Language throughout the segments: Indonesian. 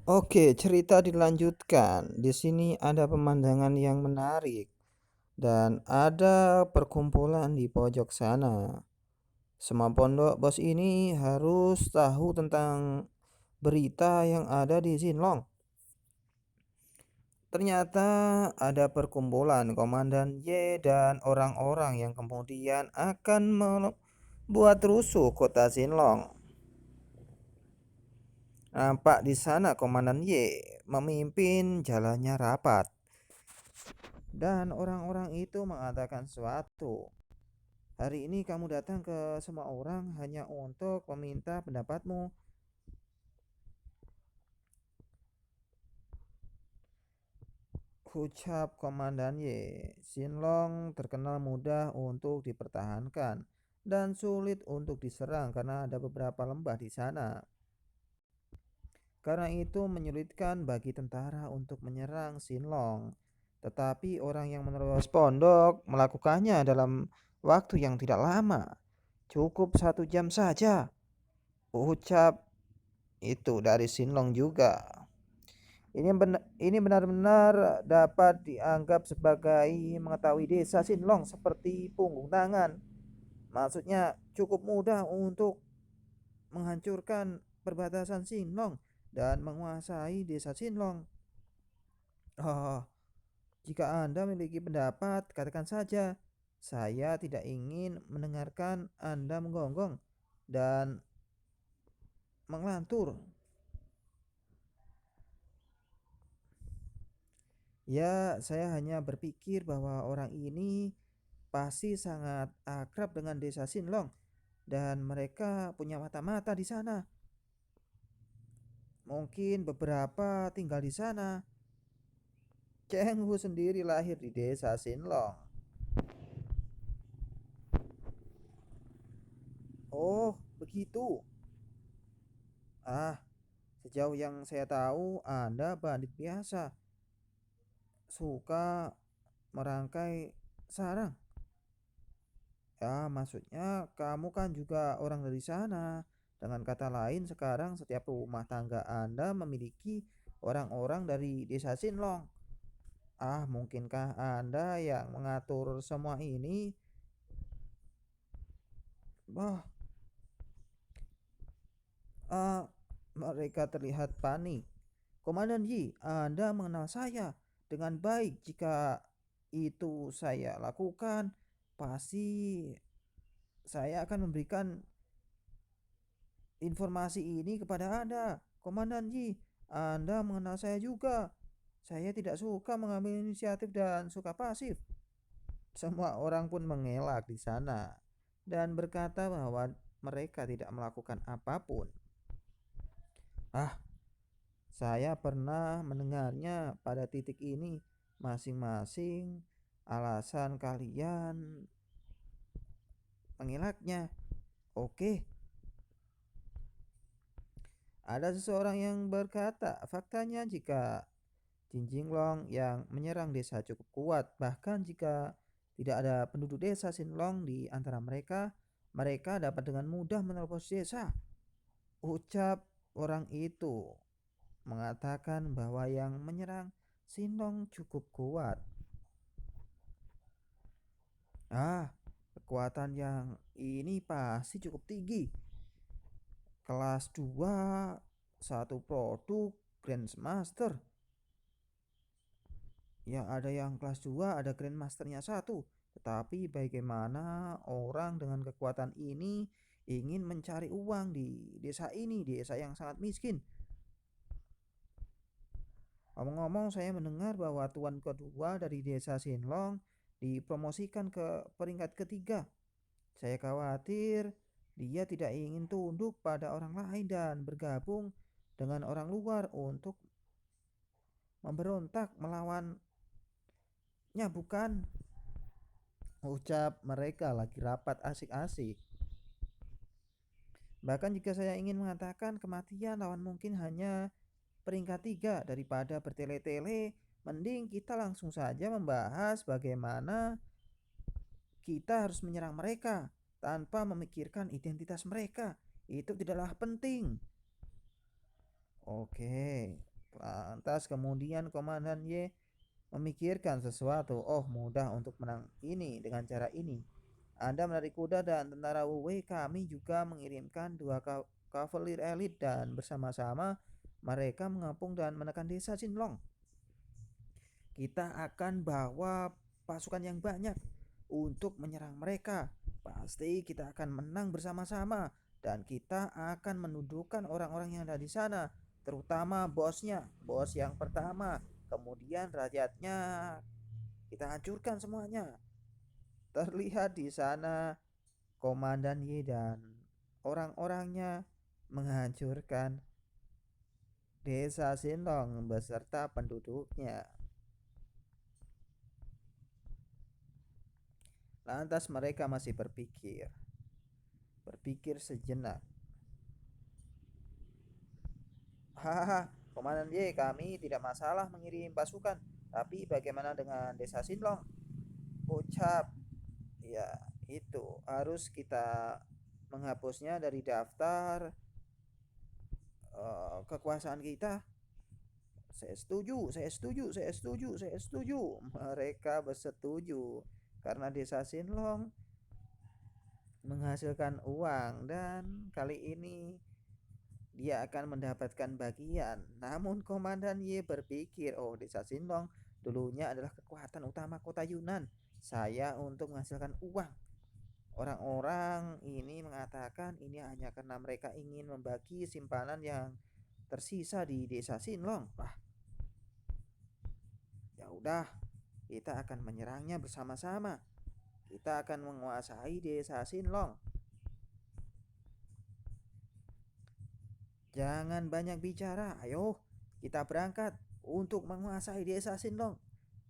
Oke, cerita dilanjutkan. Di sini ada pemandangan yang menarik dan ada perkumpulan di pojok sana. Semua pondok bos ini harus tahu tentang berita yang ada di Sinlong. Ternyata ada perkumpulan Komandan Y dan orang-orang yang kemudian akan membuat rusuh kota Sinlong. Nampak di sana Komandan Y memimpin jalannya rapat. Dan orang-orang itu mengatakan sesuatu. Hari ini kamu datang ke semua orang hanya untuk meminta pendapatmu. Ucap Komandan Y. Sinlong terkenal mudah untuk dipertahankan dan sulit untuk diserang karena ada beberapa lembah di sana. Karena itu menyulitkan bagi tentara untuk menyerang Sinlong. Tetapi orang yang menerobos pondok melakukannya dalam waktu yang tidak lama. Cukup 1 jam saja. Ucap itu dari Sinlong juga. Ini benar-benar dapat dianggap sebagai mengetahui desa Sinlong seperti punggung tangan. Maksudnya cukup mudah untuk menghancurkan perbatasan Sinlong dan menguasai desa Sinlong. Oh, jika Anda memiliki pendapat, katakan saja. Saya tidak ingin mendengarkan Anda menggonggong dan mengelantur. Ya, saya hanya berpikir bahwa orang ini pasti sangat akrab dengan desa Sinlong dan mereka punya mata-mata di sana. Mungkin beberapa tinggal di sana. Cheng Hu sendiri lahir di desa Sinlong. Oh, begitu. Ah, sejauh yang saya tahu, Anda bandit biasa, suka merangkai sarang. Ya, maksudnya kamu kan juga orang dari sana. Dengan kata lain, sekarang setiap rumah tangga Anda memiliki orang-orang dari desa Sinlong. Ah, mungkinkah Anda yang mengatur semua ini? Wah, ah, mereka terlihat panik. Komandan Yi, Anda mengenal saya dengan baik. Jika itu saya lakukan, pasti saya akan memberikan informasi ini kepada Anda. Komandan Yi, Anda mengenal saya juga. Saya tidak suka mengambil inisiatif dan suka pasif. Semua orang pun mengelak di sana dan berkata bahwa mereka tidak melakukan apapun. Ah, saya pernah mendengarnya pada titik ini. Masing-masing alasan kalian mengelaknya. Oke, ada seseorang yang berkata, faktanya jika Jinjinglong yang menyerang desa cukup kuat, bahkan jika tidak ada penduduk desa Sinlong di antara mereka, mereka dapat dengan mudah menerobos desa. Ucap orang itu mengatakan bahwa yang menyerang Sinlong cukup kuat. Ah, kekuatan yang ini pasti cukup tinggi. Kelas 2, satu produk Grandmaster. Ya, ada yang kelas 2, ada Grandmasternya satu. Tetapi bagaimana orang dengan kekuatan ini ingin mencari uang di desa ini, desa yang sangat miskin. Ngomong-ngomong, saya mendengar bahwa tuan kedua dari desa Sinlong dipromosikan ke peringkat ketiga. Saya khawatir dia tidak ingin tunduk pada orang lain dan bergabung dengan orang luar untuk memberontak melawannya, bukan? Ucap mereka lagi rapat asik-asik. Bahkan jika saya ingin mengatakan kematian lawan mungkin hanya peringkat 3 daripada bertele-tele, mending kita langsung saja membahas bagaimana kita harus menyerang mereka tanpa memikirkan identitas mereka. Itu tidaklah penting. Oke. Lantas kemudian Komandan Y memikirkan sesuatu. Oh, mudah untuk menang ini dengan cara ini. Anda menarik kuda dan tentara Wu, kami juga mengirimkan dua kavalir elit dan bersama-sama mereka mengepung dan menekan desa Sinlong. Kita akan bawa pasukan yang banyak untuk menyerang mereka. Pasti kita akan menang bersama-sama dan kita akan menundukkan orang-orang yang ada di sana, terutama bosnya, bos yang pertama. Kemudian rakyatnya kita hancurkan semuanya. Terlihat di sana Komandan Yi dan orang-orangnya menghancurkan desa Sinlong beserta penduduknya. Lantas mereka masih berpikir sejenak. Hahaha, Komandan Y, kami tidak masalah mengirim pasukan. Tapi bagaimana dengan desa Sinlong? Ucap, ya itu harus kita menghapusnya dari daftar kekuasaan kita. Saya setuju, saya setuju, saya setuju, saya setuju. Mereka bersetuju karena desa Sinlong menghasilkan uang dan kali ini dia akan mendapatkan bagian. Namun Komandan Ye berpikir, oh desa Sinlong dulunya adalah kekuatan utama kota Yunan. Saya untuk menghasilkan uang. Orang-orang ini mengatakan ini hanya karena mereka ingin membagi simpanan yang tersisa di desa Sinlong. Wah, ya udah, kita akan menyerangnya bersama-sama. Kita akan menguasai desa Sinlong. Jangan banyak bicara, ayo kita berangkat untuk menguasai desa Sinlong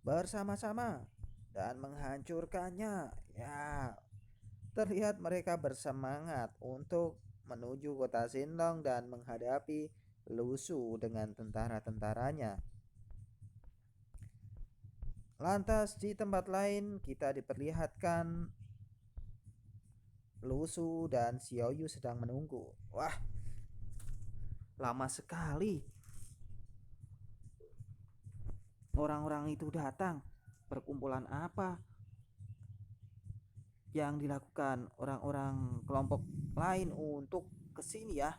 bersama-sama dan menghancurkannya. Ya, terlihat mereka bersemangat untuk menuju kota Sinlong dan menghadapi Lusu dengan tentara-tentaranya. Lantas di tempat lain kita diperlihatkan Lusu dan Xiaoyu sedang menunggu. Wah, lama sekali orang-orang itu datang. Perkumpulan apa yang dilakukan orang-orang kelompok lain untuk kesini ya?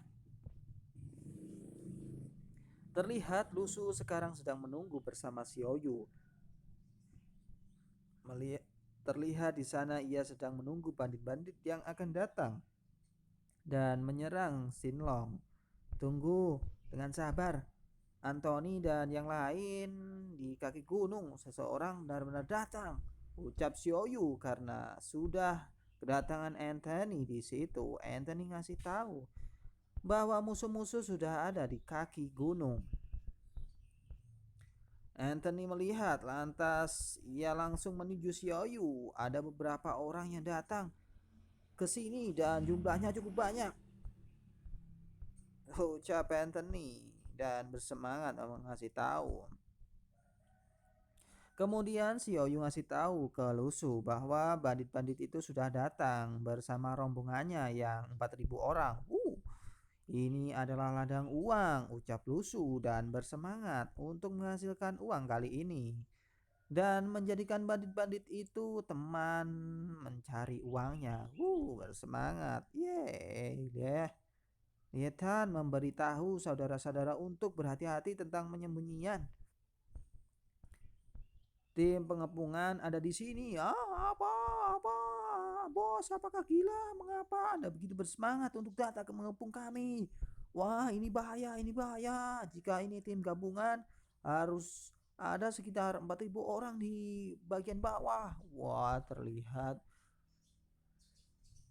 Terlihat Lusu sekarang sedang menunggu bersama Xiaoyu. Terlihat di sana ia sedang menunggu bandit-bandit yang akan datang dan menyerang Sinlong. Tunggu dengan sabar. Anthony dan yang lain di kaki gunung. Seseorang benar-benar datang. Ucap Xiaoyu karena sudah kedatangan Anthony di situ. Anthony ngasih tahu bahwa musuh-musuh sudah ada di kaki gunung. Anthony melihat, lantas ia langsung menuju Xiaoyu. Ada beberapa orang yang datang ke sini dan jumlahnya cukup banyak. Ucap Anthony dan bersemangat mengasih tahu. Kemudian Xiaoyu ngasih tahu ke Lusu bahwa bandit-bandit itu sudah datang bersama rombongannya yang 4.000 orang. Ini adalah ladang uang, ucap Lusu dan bersemangat untuk menghasilkan uang kali ini. Dan menjadikan bandit-bandit itu teman mencari uangnya. Bersemangat. Yeay deh. Lietan memberitahu saudara-saudara untuk berhati-hati tentang penyembunyian. Tim pengepungan ada di sini. Apa? Bos, apakah gila? Mengapa Anda begitu bersemangat untuk datang ke mengepung kami? Wah, ini bahaya, ini bahaya. Jika ini tim gabungan, harus ada sekitar 4.000 orang di bagian bawah. Wah, terlihat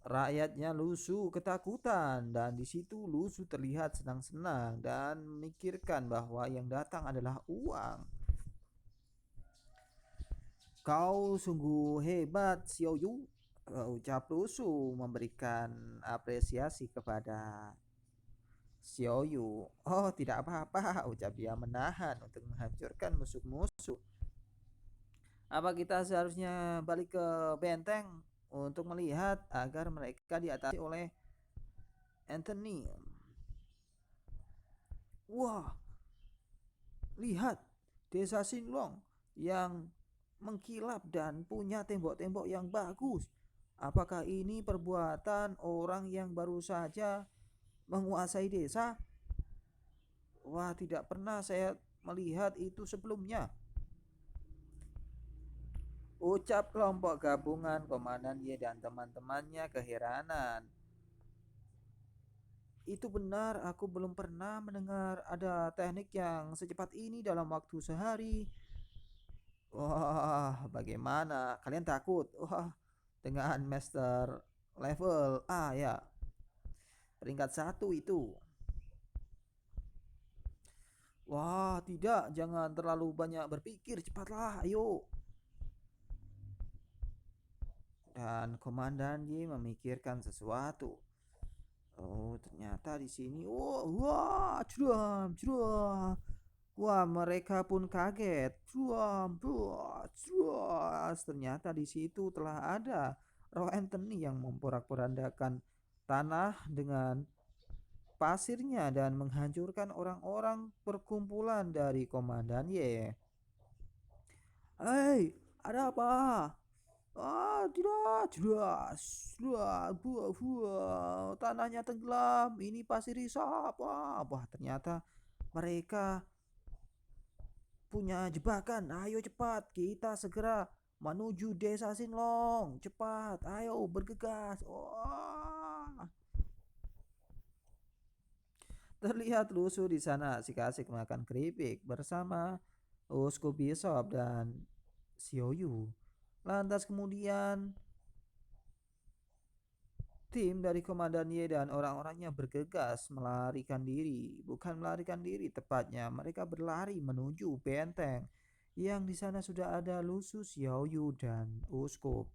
rakyatnya Lusu ketakutan dan di situ Lusu terlihat senang-senang dan memikirkan bahwa yang datang adalah uang. Kau sungguh hebat, Xiaoyu, ucap Lusu memberikan apresiasi kepada Xiaoyu. Oh, tidak apa-apa, ucap dia menahan untuk menghancurkan musuh-musuh. Apa kita seharusnya balik ke benteng untuk melihat agar mereka diatasi oleh Anthony? Wah, Lihat, desa Sinlong yang mengkilap dan punya tembok-tembok yang bagus. Apakah ini perbuatan orang yang baru saja menguasai desa? Wah, tidak pernah saya melihat itu sebelumnya. Ucap kelompok gabungan Komandan Y dan teman-temannya keheranan. Itu benar, aku belum pernah mendengar ada teknik yang secepat ini dalam waktu sehari. Wah, bagaimana? Kalian takut? Wah, dengan master level A ya, peringkat satu itu. Wah, tidak, jangan terlalu banyak berpikir, cepatlah, ayo. Dan Komandan Y memikirkan sesuatu. Oh, ternyata di sini. Oh, wah, curam, curam. Wah, mereka pun kaget. Curam, curam. Ternyata di situ telah ada Roh Anthony yang memporak-porandakan tanah dengan pasirnya dan menghancurkan orang-orang perkumpulan dari Komandan Y. Hei, ada apa? Ah, tidak, jelas, jelas, buah, buah, tanahnya tenggelam, ini pasir risap, wah, ternyata mereka punya jebakan, ayo cepat, kita segera menuju desa Sinlong, cepat, ayo bergegas, wah, terlihat lusuh di sana asik-asik makan keripik bersama Uskup Bishop dan Sioyu. Lantas kemudian tim dari Komandan Ye dan orang-orangnya bergegas melarikan diri. Bukan melarikan diri, tepatnya mereka berlari menuju benteng yang di sana sudah ada Lusu Xiaoyu dan Uskup.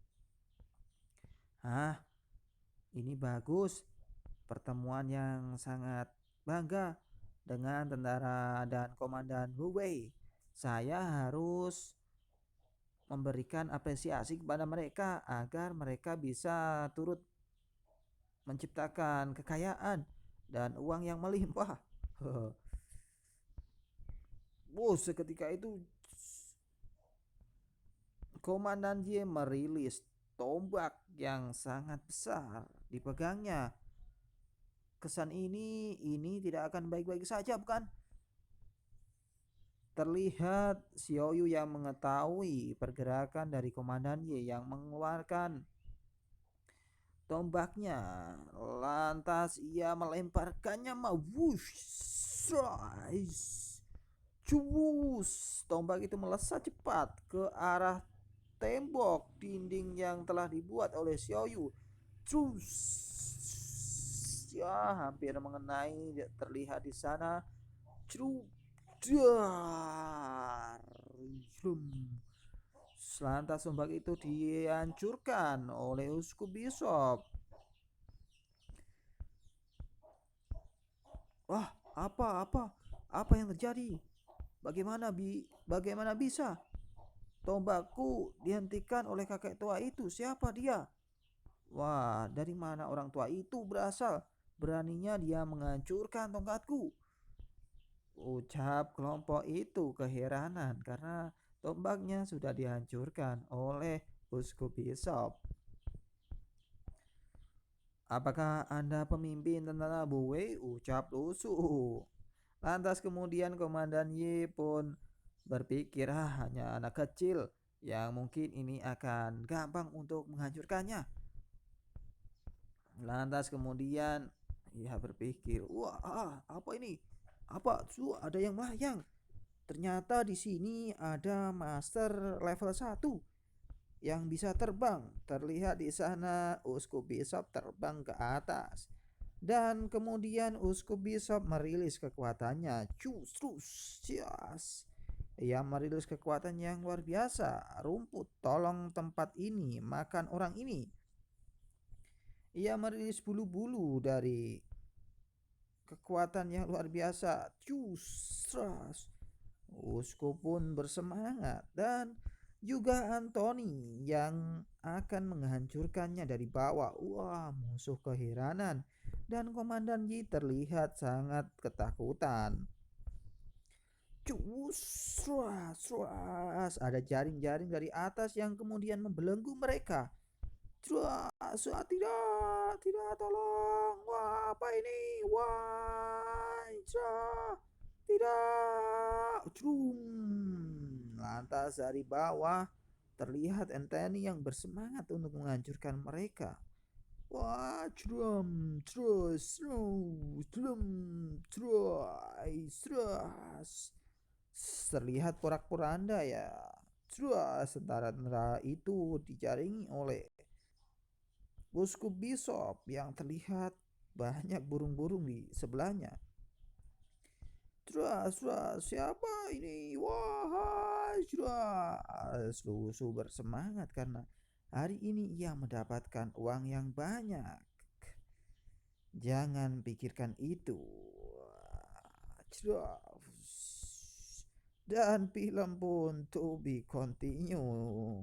Ah, ini bagus. Pertemuan yang sangat bangga dengan tentara dan Komandan Wu Wei. Saya harus memberikan apresiasi kepada mereka agar mereka bisa turut menciptakan kekayaan dan uang yang melimpah. Bos, seketika itu Komandan J merilis tombak yang sangat besar dipegangnya. Kesan ini tidak akan baik-baik saja, bukan? Terlihat Xiaoyu yang mengetahui pergerakan dari Komandan Y yang mengeluarkan tombaknya. Lantas ia melemparkannya wush, cus. Tombak itu melesat cepat ke arah tembok dinding yang telah dibuat oleh Xiaoyu. Cus. Ya, hampir mengenai, terlihat di sana. Cru. Dar. Lantas tombak itu dihancurkan oleh Uskup Bishop. Wah, apa yang terjadi? Bagaimana bisa? Tombakku dihentikan oleh kakek tua itu. Siapa dia? Wah, dari mana orang tua itu berasal? Beraninya dia menghancurkan tongkatku. Ucap kelompok itu keheranan karena tombaknya sudah dihancurkan oleh Uskup Bishop. Apakah Anda pemimpin tentara Buwei? Ucap Lusu. Lantas kemudian Komandan Y pun berpikir, hanya anak kecil yang mungkin ini akan gampang untuk menghancurkannya. Lantas kemudian ia berpikir, wah, apa ini? Apa? Ada yang melayang. Ternyata di sini ada master level 1 yang bisa terbang. Terlihat di sana Uskup Bishop terbang ke atas. Dan kemudian Uskup Bishop merilis kekuatannya. Cus, cias. Ia merilis kekuatan yang luar biasa. Rumput, tolong tempat ini, makan orang ini. Ia merilis bulu-bulu dari kekuatan yang luar biasa. Cus, Uskup pun bersemangat dan juga Anthony yang akan menghancurkannya dari bawah. Wah, musuh keheranan dan Komandan Yi terlihat sangat ketakutan. Sras. Ada jaring-jaring dari atas yang kemudian membelenggu mereka. Tidak, tolong. Wah, apa ini? Wah, tidak. Lantas dari bawah terlihat Anthony yang bersemangat untuk menghancurkan mereka. Wah, terlihat porak-poranda ya. Tentara-tentara itu dijaringi oleh Uskup Bishop yang terlihat banyak burung-burung di sebelahnya. Siapa ini? Wahai Lusu bersemangat karena hari ini ia mendapatkan uang yang banyak. Jangan pikirkan itu. Dan film pun to be continue.